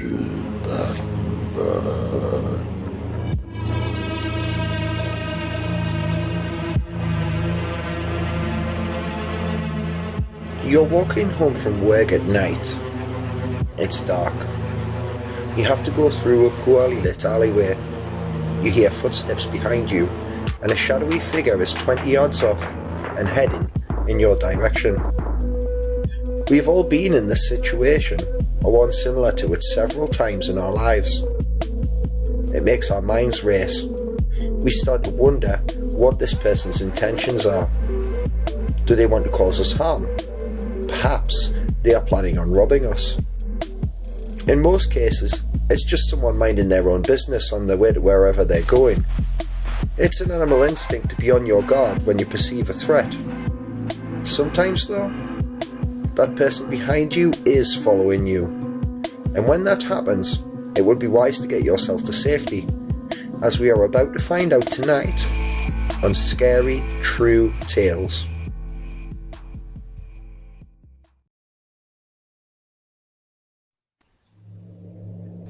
to Battenberg. You're walking home from work at night. It's dark. You have to go through a poorly lit alleyway. You hear footsteps behind you, and a shadowy figure is 20 yards off and heading in your direction. We've all been in this situation, or one similar to it, several times in our lives. It makes our minds race. We start to wonder what this person's intentions are. Do they want to cause us harm? Perhaps they are planning on robbing us. In most cases, it's just someone minding their own business on their way to wherever they're going. It's an animal instinct to be on your guard when you perceive a threat. Sometimes though, that person behind you is following you. And when that happens, it would be wise to get yourself to safety, as we are about to find out tonight on Scary True Tales.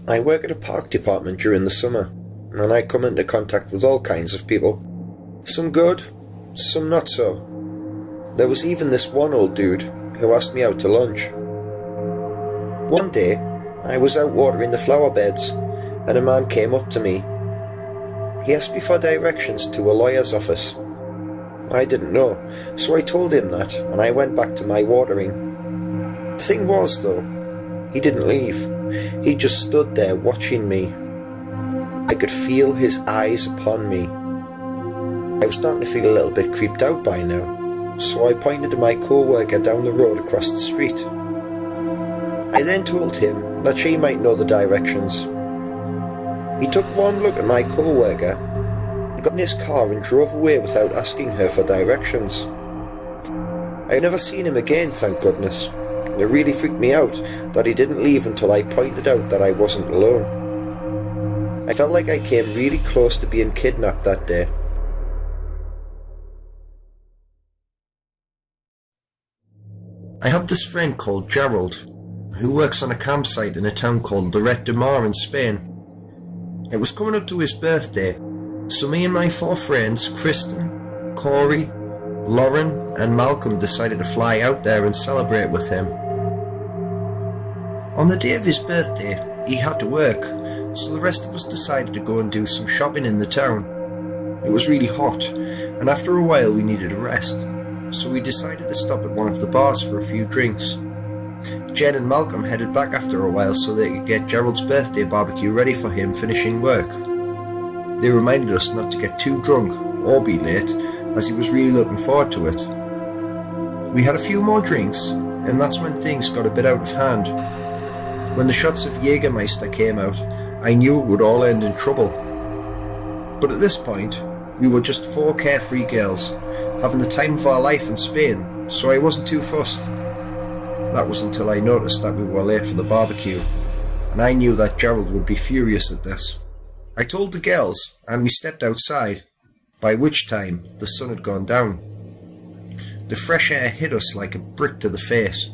I work at a park department during the summer, and I come into contact with all kinds of people. Some good, some not so. There was even this one old dude who asked me out to lunch. One day, I was out watering the flower beds, and a man came up to me. He asked me for directions to a lawyer's office. I didn't know, so I told him that, and I went back to my watering. The thing was, though, he didn't leave. He just stood there watching me. I could feel his eyes upon me. I was starting to feel a little bit creeped out by now, so I pointed to my co-worker down the road across the street. I then told him that she might know the directions. He took one look at my co-worker, got in his car and drove away without asking her for directions. I've never seen him again, thank goodness. It really freaked me out that he didn't leave until I pointed out that I wasn't alone. I felt like I came really close to being kidnapped that day. I have this friend called Gerald, who works on a campsite in a town called Lloret de Mar in Spain. It was coming up to his birthday, so me and my 4 friends, Kristen, Corey, Lauren and Malcolm, decided to fly out there and celebrate with him. On the day of his birthday, he had to work, so the rest of us decided to go and do some shopping in the town. It was really hot, and after a while we needed a rest, so we decided to stop at one of the bars for a few drinks. Jen and Malcolm headed back after a while so they could get Gerald's birthday barbecue ready for him finishing work. They reminded us not to get too drunk or be late, as he was really looking forward to it. We had a few more drinks, and that's when things got a bit out of hand. When the shots of Jägermeister came out, I knew it would all end in trouble. But at this point, we were just 4 carefree girls, having the time of our life in Spain, so I wasn't too fussed. That was until I noticed that we were late for the barbecue, and I knew that Gerald would be furious at this. I told the girls, and we stepped outside, by which time the sun had gone down. The fresh air hit us like a brick to the face.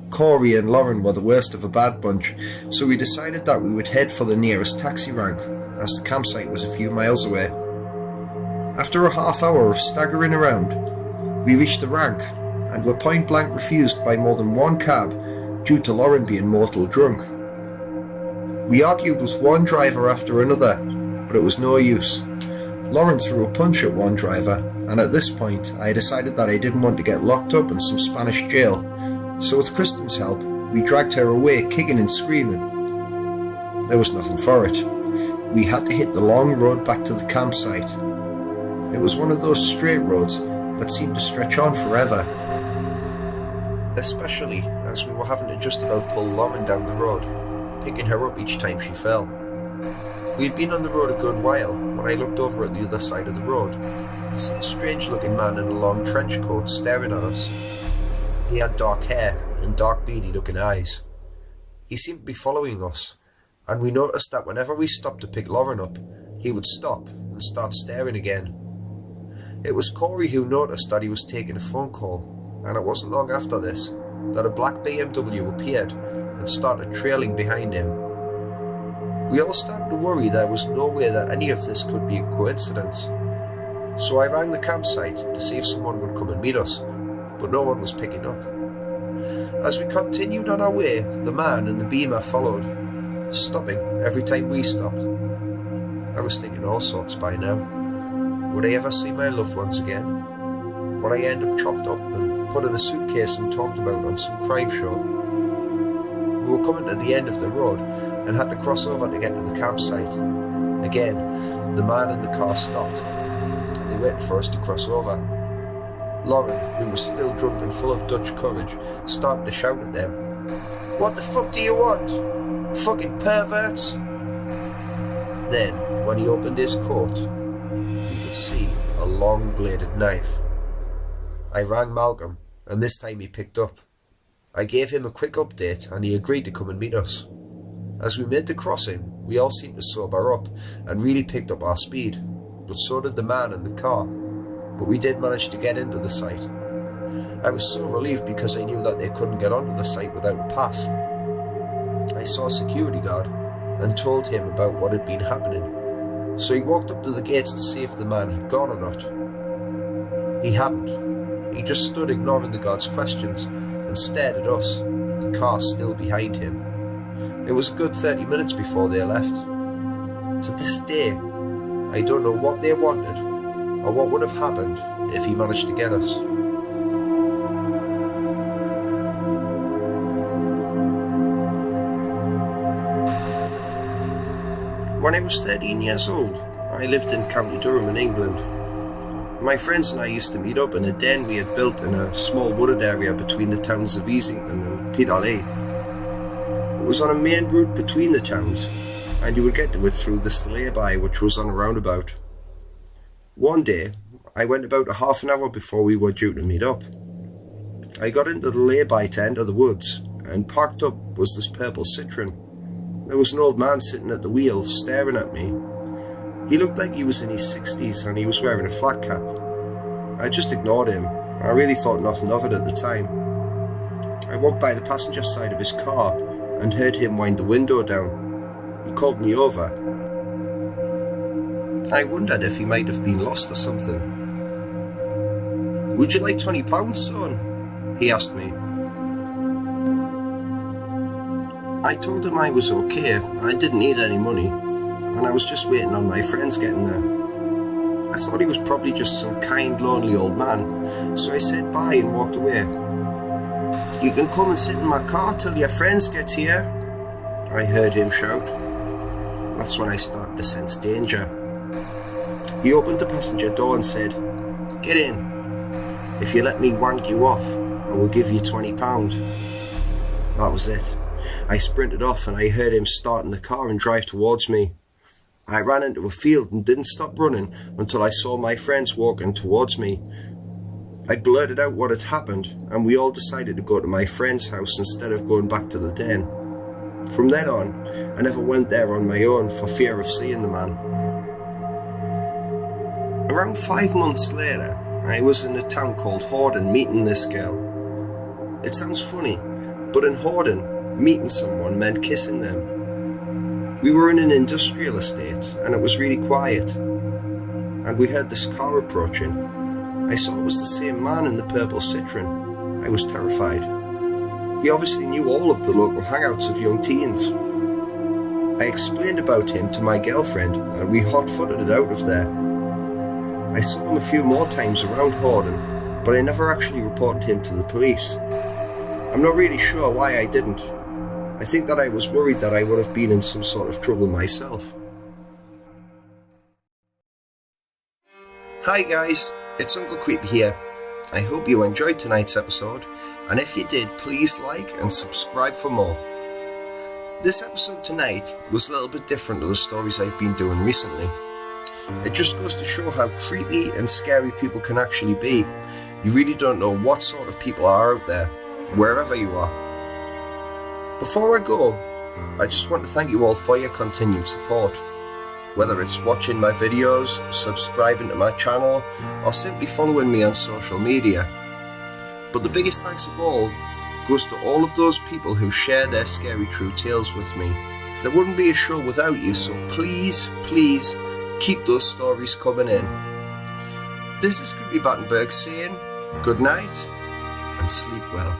Corey and Lauren were the worst of a bad bunch, so we decided that we would head for the nearest taxi rank, as the campsite was a few miles away. After a half hour of staggering around, we reached the rank, and were point blank refused by more than one cab due to Lauren being mortal drunk. We argued with one driver after another, but it was no use. Lauren threw a punch at one driver, and at this point I decided that I didn't want to get locked up in some Spanish jail, so with Kristen's help we dragged her away kicking and screaming. There was nothing for it. We had to hit the long road back to the campsite. It was one of those straight roads that seemed to stretch on forever, especially as we were having to just about pull Lauren down the road, picking her up each time she fell. We had been on the road a good while when I looked over at the other side of the road. This strange looking man in a long trench coat staring at us. He had dark hair and dark beady looking eyes. He seemed to be following us, and we noticed that whenever we stopped to pick Lauren up, he would stop and start staring again. It was Corey who noticed that he was taking a phone call, and it wasn't long after this that a black BMW appeared and started trailing behind him. We all started to worry there was no way that any of this could be a coincidence. So I rang the campsite to see if someone would come and meet us, but no one was picking up. As we continued on our way, the man in the beamer followed, stopping every time we stopped. I was thinking all sorts by now. Would I ever see my loved ones again? Would I end up chopped up and put in a suitcase and talked about on some crime show? We were coming to the end of the road and had to cross over to get to the campsite. Again, the man in the car stopped, and they waited for us to cross over. Lauren, who was still drunk and full of Dutch courage, started to shout at them, "What the fuck do you want? Fucking perverts!" Then, when he opened his coat, you could see a long-bladed knife. I rang Malcolm, and this time he picked up. I gave him a quick update, and he agreed to come and meet us. As we made the crossing, we all seemed to sober up and really picked up our speed, but so did the man in the car. But we did manage to get into the site. I was so relieved because I knew that they couldn't get onto the site without a pass. I saw a security guard and told him about what had been happening, so he walked up to the gates to see if the man had gone or not. He hadn't. He just stood ignoring the guard's questions and stared at us, the car still behind him. It was a good 30 minutes before they left. To this day, I don't know what they wanted or what would have happened if he managed to get us. When I was 13 years old, I lived in County Durham in England. My friends and I used to meet up in a den we had built in a small wooded area between the towns of Easington and Peterlee. It was on a main route between the towns, and you would get to it through the lay-by, which was on a roundabout. One day, I went about a half an hour before we were due to meet up. I got into the lay-by to enter the woods, and parked up was this purple Citroen. There was an old man sitting at the wheel, staring at me. He looked like he was in his 60s, and he was wearing a flat cap. I just ignored him. I really thought nothing of it at the time. I walked by the passenger side of his car and heard him wind the window down. He called me over. I wondered if he might have been lost or something. "Would you like £20, son?" he asked me. I told him I was okay, I didn't need any money, and I was just waiting on my friends getting there. I thought he was probably just some kind, lonely old man, so I said bye and walked away. "You can come and sit in my car till your friends get here," I heard him shout. That's when I started to sense danger. He opened the passenger door and said, "Get in. If you let me wank you off, I will give you £20. That was it. I sprinted off and I heard him start in the car and drive towards me. I ran into a field and didn't stop running until I saw my friends walking towards me. I blurted out what had happened, and we all decided to go to my friend's house instead of going back to the den. From then on, I never went there on my own for fear of seeing the man. Around 5 months later, I was in a town called Horden meeting this girl. It sounds funny, but in Horden, meeting someone meant kissing them. We were in an industrial estate and it was really quiet, and we heard this car approaching. I saw it was the same man in the purple Citroen. I was terrified. He obviously knew all of the local hangouts of young teens. I explained about him to my girlfriend and we hot-footed it out of there. I saw him a few more times around Horden, but I never actually reported him to the police. I'm not really sure why I didn't. I think that I was worried that I would have been in some sort of trouble myself. Hi guys, it's Uncle Creepy here. I hope you enjoyed tonight's episode, and if you did, please like and subscribe for more. This episode tonight was a little bit different to the stories I've been doing recently. It just goes to show how creepy and scary people can actually be. You really don't know what sort of people are out there, wherever you are. Before I go, I just want to thank you all for your continued support. Whether it's watching my videos, subscribing to my channel, or simply following me on social media. But the biggest thanks of all goes to all of those people who share their scary true tales with me, There wouldn't be a show without you, so please, please keep those stories coming in. This is Creepy Battenberg saying good night and sleep well.